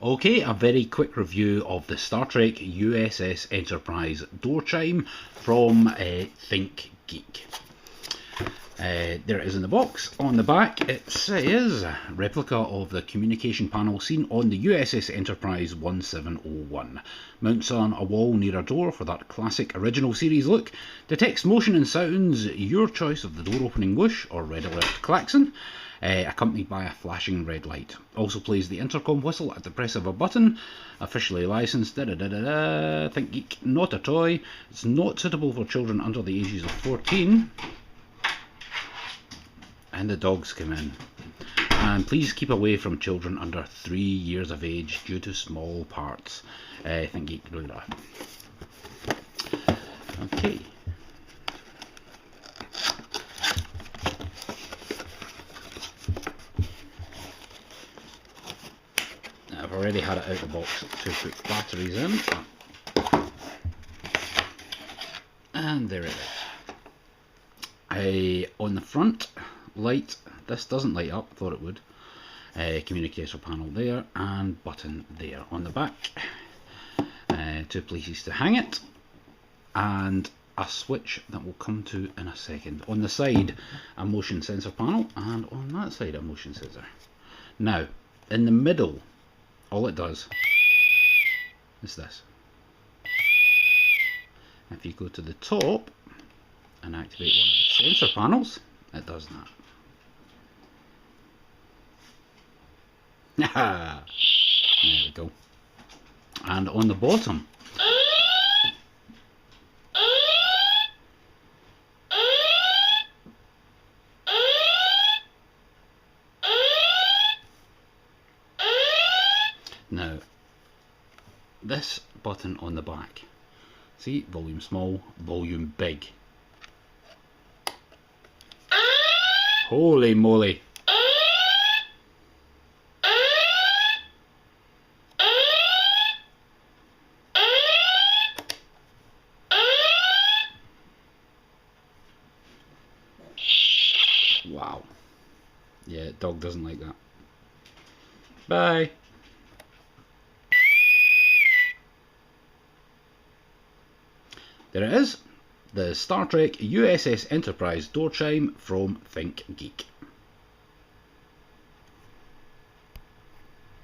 Okay, a very quick review of the Star Trek U.S.S. Enterprise door chime from ThinkGeek. There it is in the box. On the back it says, replica of the communication panel seen on the U.S.S. Enterprise 1701. Mounts on a wall near a door for that classic original series look. Detects motion and sounds, your choice of the door opening whoosh or red alert klaxon. Accompanied by a flashing red light. Also plays the intercom whistle at the press of a button. Officially licensed, ThinkGeek, not a toy. It's not suitable for children under the ages of 14. And the dogs come in. And please keep away from children under 3 years of age due to small parts. ThinkGeek. Okay. I've already had it out of the box to put batteries in. And there it is. On the front, light. This doesn't light up, thought it would. Communicator panel there and button there. On the back, 2 places to hang it and a switch that we'll come to in a second. On the side, a motion sensor panel, and on that side a motion sensor. Now, in the middle, all it does is this. If you go to the top and activate one of the sensor panels, it does that. There we go. And on the bottom, now this button on the back, see, volume small, volume big. Holy moly! Wow. Yeah, dog doesn't like that. Bye. There it is. The Star Trek U.S.S. Enterprise door chime from ThinkGeek.